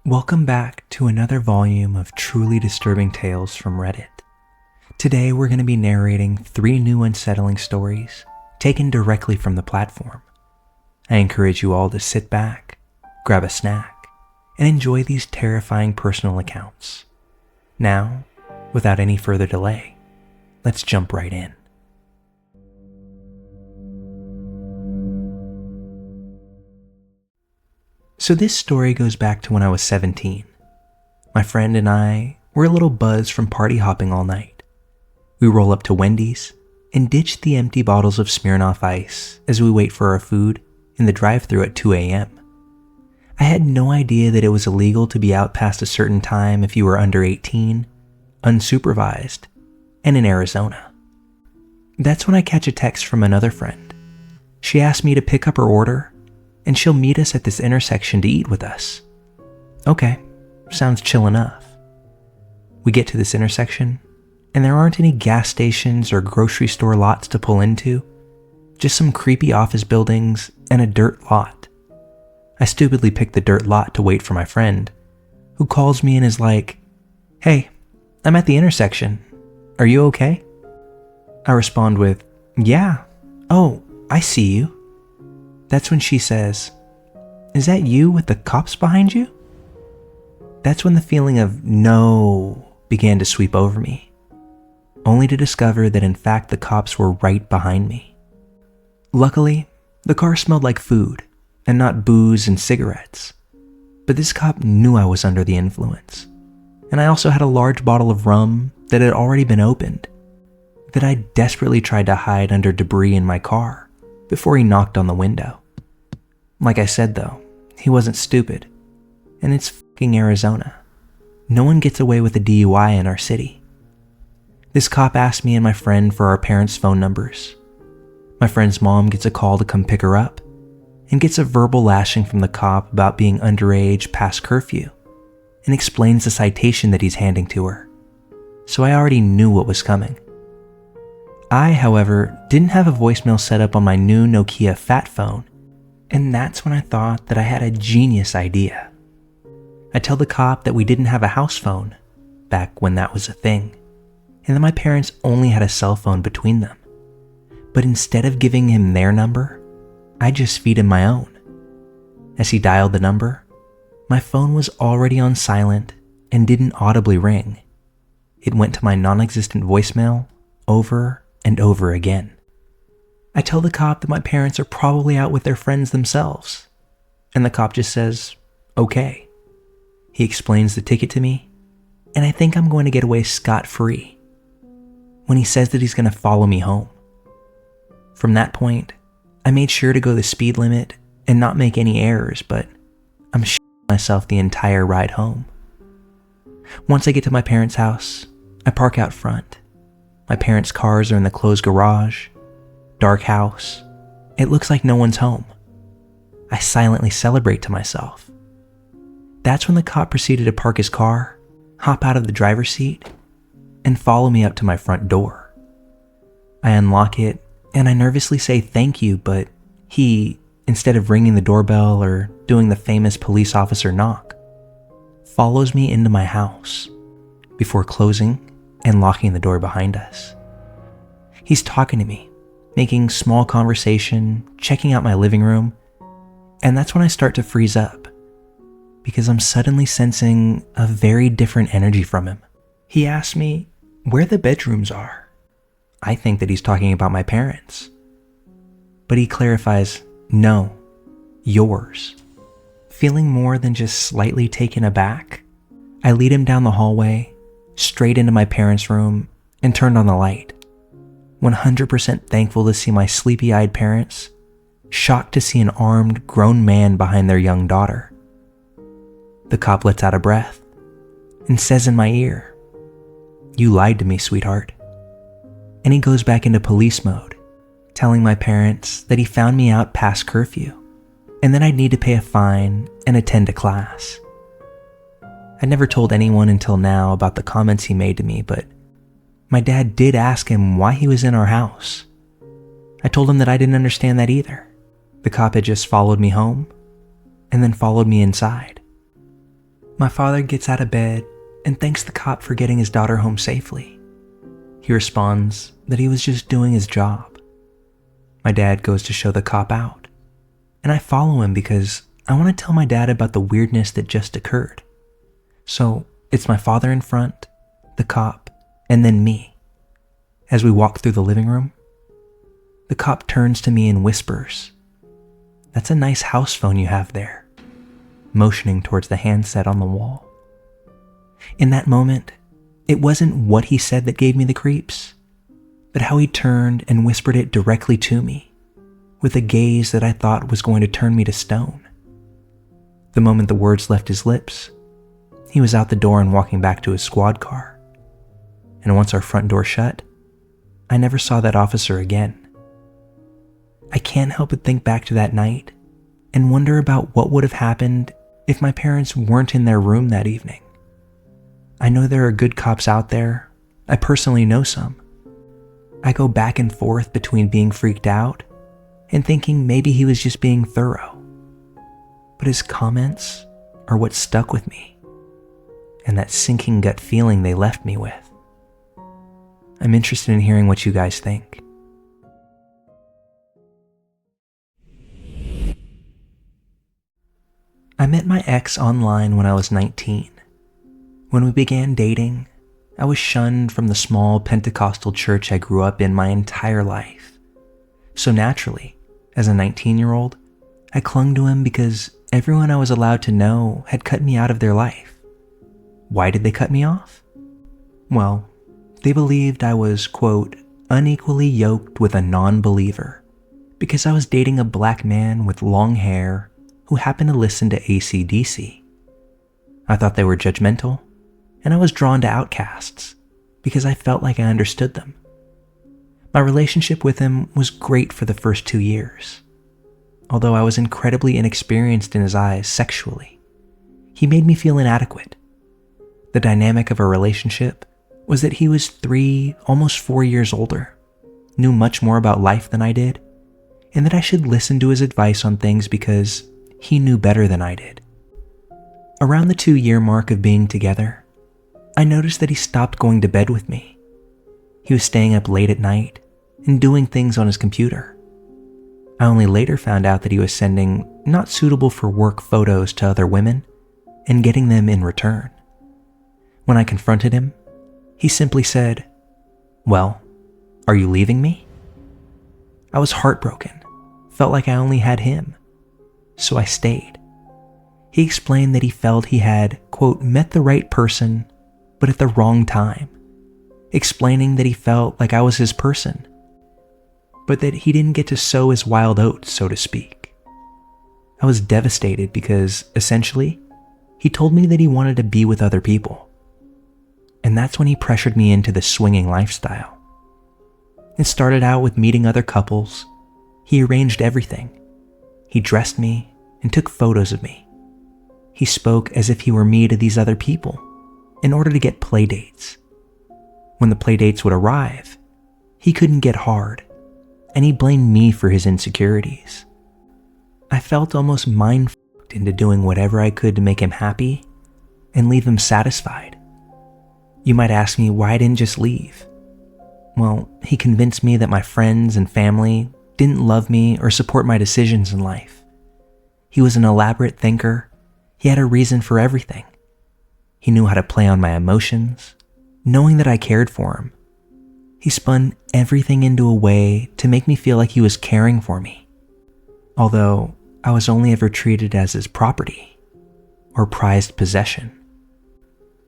Welcome back to another volume of truly disturbing tales from Reddit. Today we're going to be narrating 3 new unsettling stories taken directly from the platform. I encourage you all to sit back, grab a snack, and enjoy these terrifying personal accounts. Now, without any further delay, let's jump right in. So this story goes back to when I was 17. My friend and I were a little buzzed from party hopping all night. We roll up to Wendy's and ditch the empty bottles of Smirnoff Ice as we wait for our food in the drive-thru at 2 a.m. I had no idea that it was illegal to be out past a certain time if you were under 18, unsupervised, and in Arizona. That's when I catch a text from another friend. She asked me to pick up her order and she'll meet us at this intersection to eat with us. Okay, sounds chill enough. We get to this intersection, and there aren't any gas stations or grocery store lots to pull into, just some creepy office buildings and a dirt lot. I stupidly picked the dirt lot to wait for my friend, who calls me and is like, "Hey, I'm at the intersection. Are you okay?" I respond with, "Yeah. Oh, I see you." That's when she says, "Is that you with the cops behind you?" That's when the feeling of no began to sweep over me, only to discover that in fact the cops were right behind me. Luckily, the car smelled like food and not booze and cigarettes, but this cop knew I was under the influence, and I also had a large bottle of rum that had already been opened, that I desperately tried to hide under debris in my car before he knocked on the window. Like I said though, he wasn't stupid, and it's fucking Arizona. No one gets away with a DUI in our city. This cop asked me and my friend for our parents' phone numbers. My friend's mom gets a call to come pick her up, and gets a verbal lashing from the cop about being underage past curfew, and explains the citation that he's handing to her. So I already knew what was coming. I, however, didn't have a voicemail set up on my new Nokia Fat phone, and that's when I thought that I had a genius idea. I tell the cop that we didn't have a house phone, back when that was a thing, and that my parents only had a cell phone between them. But instead of giving him their number, I just feed him my own. As he dialed the number, my phone was already on silent and didn't audibly ring. It went to my non-existent voicemail over and over again. I tell the cop that my parents are probably out with their friends themselves, and the cop just says, "Okay." He explains the ticket to me, and I think I'm going to get away scot-free when he says that he's going to follow me home. From that point, I made sure to go the speed limit and not make any errors, but I'm shitting myself the entire ride home. Once I get to my parents' house, I park out front. My parents' cars are in the closed garage. Dark house. It looks like no one's home. I silently celebrate to myself. That's when the cop proceeded to park his car, hop out of the driver's seat, and follow me up to my front door. I unlock it, and I nervously say thank you, but he, instead of ringing the doorbell or doing the famous police officer knock, follows me into my house before closing and locking the door behind us. He's talking to me, making small conversation, checking out my living room, and that's when I start to freeze up, because I'm suddenly sensing a very different energy from him. He asks me where the bedrooms are. I think that he's talking about my parents, but he clarifies, "No, yours." Feeling more than just slightly taken aback, I lead him down the hallway, straight into my parents' room, and turned on the light. 100% thankful to see my sleepy-eyed parents, shocked to see an armed, grown man behind their young daughter. The cop lets out a breath and says in my ear, "You lied to me, sweetheart." And he goes back into police mode, telling my parents that he found me out past curfew, and that I'd need to pay a fine and attend a class. I never told anyone until now about the comments he made to me, but my dad did ask him why he was in our house. I told him that I didn't understand that either. The cop had just followed me home and then followed me inside. My father gets out of bed and thanks the cop for getting his daughter home safely. He responds that he was just doing his job. My dad goes to show the cop out, and I follow him because I want to tell my dad about the weirdness that just occurred. So it's my father in front, the cop, and then me. As we walk through the living room, the cop turns to me and whispers, "That's a nice house phone you have there," motioning towards the handset on the wall. In that moment, it wasn't what he said that gave me the creeps, but how he turned and whispered it directly to me, with a gaze that I thought was going to turn me to stone. The moment the words left his lips, he was out the door and walking back to his squad car. And once our front door shut, I never saw that officer again. I can't help but think back to that night and wonder about what would have happened if my parents weren't in their room that evening. I know there are good cops out there. I personally know some. I go back and forth between being freaked out and thinking maybe he was just being thorough. But his comments are what stuck with me, and that sinking gut feeling they left me with. I'm interested in hearing what you guys think. I met my ex online when I was 19. When we began dating, I was shunned from the small Pentecostal church I grew up in my entire life. So naturally, as a 19-year-old, I clung to him because everyone I was allowed to know had cut me out of their life. Why did they cut me off? Well, they believed I was, quote, unequally yoked with a non-believer because I was dating a black man with long hair who happened to listen to AC/DC. I thought they were judgmental, and I was drawn to outcasts because I felt like I understood them. My relationship with him was great for the first 2 years. Although I was incredibly inexperienced in his eyes sexually, he made me feel inadequate. The dynamic of our relationship was that he was 3, almost 4 years older, knew much more about life than I did, and that I should listen to his advice on things because he knew better than I did. Around the 2-year mark of being together, I noticed that he stopped going to bed with me. He was staying up late at night and doing things on his computer. I only later found out that he was sending not suitable for work photos to other women and getting them in return. When I confronted him, he simply said, "Well, are you leaving me?" I was heartbroken, felt like I only had him, so I stayed. He explained that he felt he had, quote, met the right person, but at the wrong time, explaining that he felt like I was his person, but that he didn't get to sow his wild oats, so to speak. I was devastated because, essentially, he told me that he wanted to be with other people. And that's when he pressured me into the swinging lifestyle. It started out with meeting other couples. He arranged everything. He dressed me and took photos of me. He spoke as if he were me to these other people in order to get play dates. When the play dates would arrive, he couldn't get hard, and he blamed me for his insecurities. I felt almost mind-fucked into doing whatever I could to make him happy and leave him satisfied. You might ask me why I didn't just leave. Well, he convinced me that my friends and family didn't love me or support my decisions in life. He was an elaborate thinker. He had a reason for everything. He knew how to play on my emotions, knowing that I cared for him. He spun everything into a way to make me feel like he was caring for me, although I was only ever treated as his property or prized possession.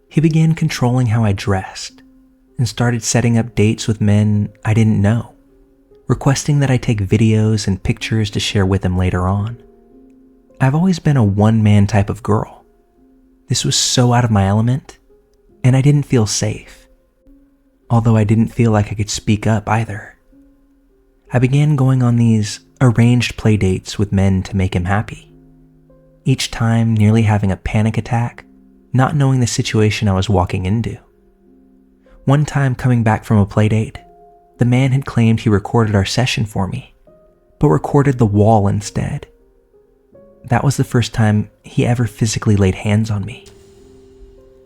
He began controlling how I dressed and started setting up dates with men I didn't know, requesting that I take videos and pictures to share with him later on. I've always been a one-man type of girl. This was so out of my element, and I didn't feel safe, although I didn't feel like I could speak up either. I began going on these arranged play dates with men to make him happy, each time nearly having a panic attack, not knowing the situation I was walking into. One time coming back from a play date, the man had claimed he recorded our session for me, but recorded the wall instead. That was the first time he ever physically laid hands on me.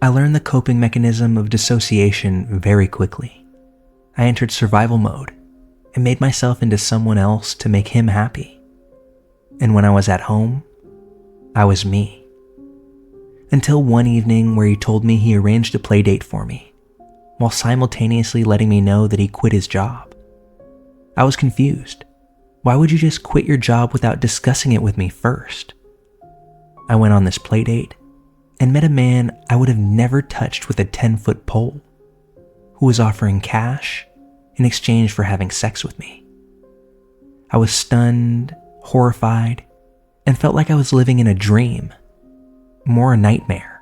I learned the coping mechanism of dissociation very quickly. I entered survival mode and made myself into someone else to make him happy. And when I was at home, I was me. Until one evening where he told me he arranged a play date for me, while simultaneously letting me know that he quit his job. I was confused. Why would you just quit your job without discussing it with me first? I went on this play date and met a man I would have never touched with a 10-foot pole, who was offering cash in exchange for having sex with me. I was stunned, horrified, and felt like I was living in a dream, more a nightmare.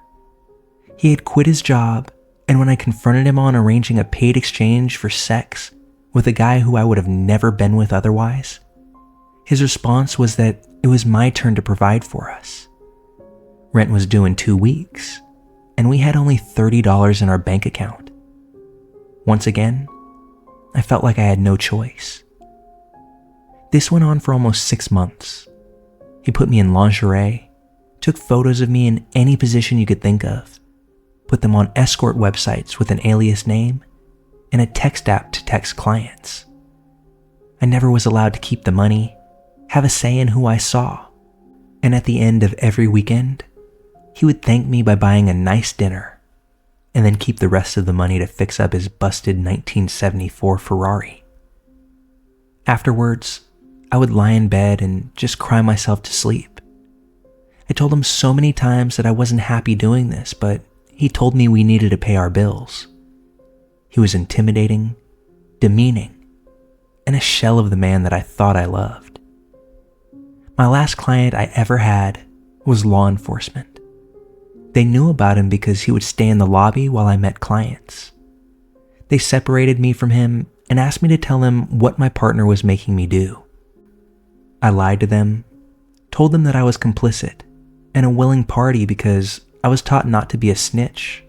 He had quit his job, and when I confronted him on arranging a paid exchange for sex with a guy who I would have never been with otherwise, his response was that it was my turn to provide for us. Rent was due in 2 weeks, and we had only $30 in our bank account. Once again, I felt like I had no choice. This went on for almost 6 months. He put me in lingerie, took photos of me in any position you could think of, put them on escort websites with an alias name, and a text app to text clients. I never was allowed to keep the money, have a say in who I saw, and at the end of every weekend, he would thank me by buying a nice dinner and then keep the rest of the money to fix up his busted 1974 Ferrari. Afterwards, I would lie in bed and just cry myself to sleep. I told him so many times that I wasn't happy doing this, but he told me we needed to pay our bills. He was intimidating, demeaning, and a shell of the man that I thought I loved. My last client I ever had was law enforcement. They knew about him because he would stay in the lobby while I met clients. They separated me from him and asked me to tell them what my partner was making me do. I lied to them, told them that I was complicit and a willing party because I was taught not to be a snitch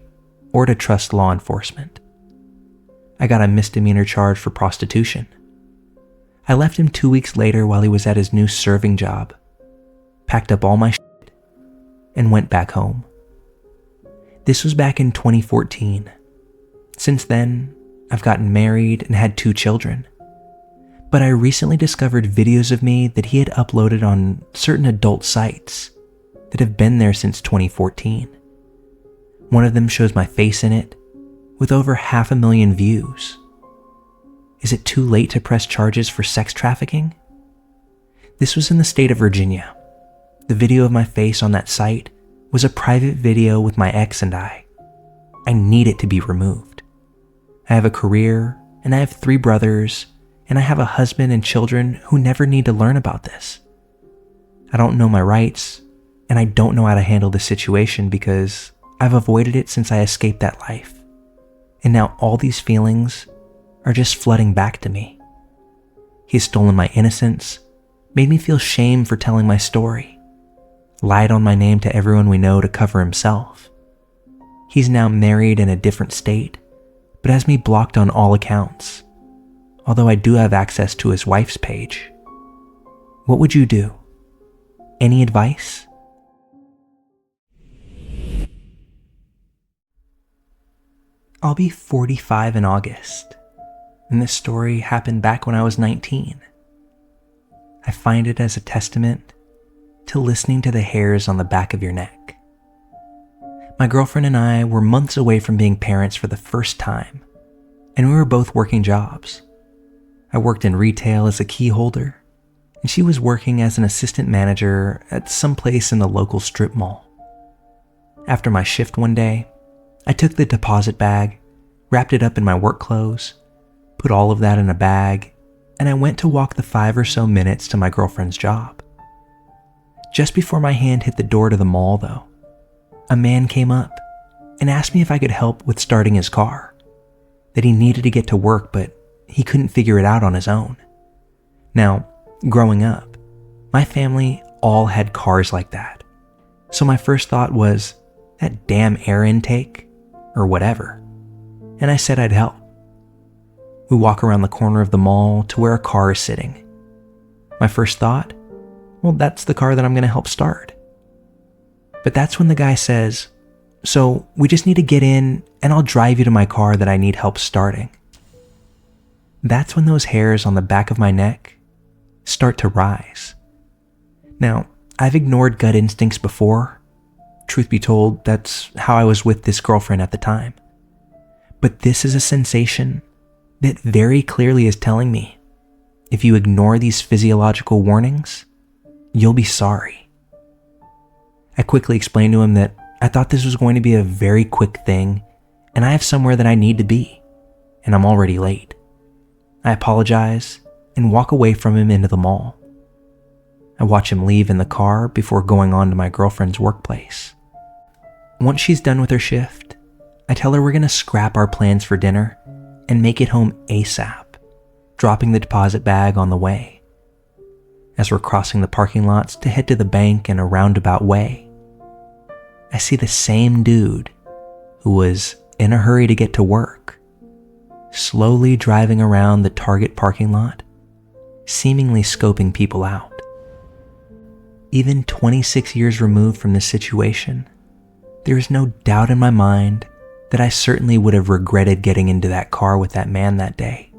or to trust law enforcement. I got a misdemeanor charge for prostitution. I left him 2 weeks later while he was at his new serving job, packed up all my shit, and went back home. This was back in 2014. Since then, I've gotten married and had 2 children. But I recently discovered videos of me that he had uploaded on certain adult sites that have been there since 2014. One of them shows my face in it, with over 500,000 views. Is it too late to press charges for sex trafficking? This was in the state of Virginia. The video of my face on that site was a private video with my ex and I. I need it to be removed. I have a career, and I have 3 brothers, and I have a husband and children who never need to learn about this. I don't know my rights, and I don't know how to handle this situation because I've avoided it since I escaped that life. And now all these feelings are just flooding back to me. He's stolen my innocence, made me feel shame for telling my story, lied on my name to everyone we know to cover himself. He's now married in a different state, but has me blocked on all accounts, although I do have access to his wife's page. What would you do? Any advice? I'll be 45 in August, and this story happened back when I was 19. I find it as a testament to listening to the hairs on the back of your neck. My girlfriend and I were months away from being parents for the first time, and we were both working jobs. I worked in retail as a key holder, and she was working as an assistant manager at some place in the local strip mall. After my shift one day, I took the deposit bag, wrapped it up in my work clothes, put all of that in a bag, and I went to walk the 5 or so minutes to my girlfriend's job. Just before my hand hit the door to the mall, though, a man came up and asked me if I could help with starting his car, that he needed to get to work, but he couldn't figure it out on his own. Now, growing up, my family all had cars like that, so my first thought was, that damn air intake, or whatever, and I said I'd help. We walk around the corner of the mall to where a car is sitting. My first thought, well, that's the car that I'm going to help start. But that's when the guy says, so we just need to get in and I'll drive you to my car that I need help starting. That's when those hairs on the back of my neck start to rise. Now, I've ignored gut instincts before. Truth be told, that's how I was with this girlfriend at the time. But this is a sensation that very clearly is telling me, if you ignore these physiological warnings, you'll be sorry. I quickly explained to him that I thought this was going to be a very quick thing, and I have somewhere that I need to be, and I'm already late. I apologize and walk away from him into the mall. I watch him leave in the car before going on to my girlfriend's workplace. Once she's done with her shift, I tell her we're going to scrap our plans for dinner and make it home ASAP, dropping the deposit bag on the way. As we're crossing the parking lots to head to the bank in a roundabout way, I see the same dude who was in a hurry to get to work, slowly driving around the Target parking lot, seemingly scoping people out. Even 26 years removed from this situation, there is no doubt in my mind that I certainly would have regretted getting into that car with that man that day.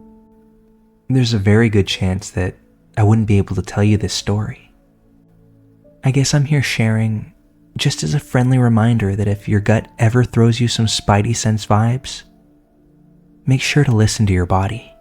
There's a very good chance that I wouldn't be able to tell you this story. I guess I'm here sharing just as a friendly reminder that if your gut ever throws you some spidey sense vibes, make sure to listen to your body.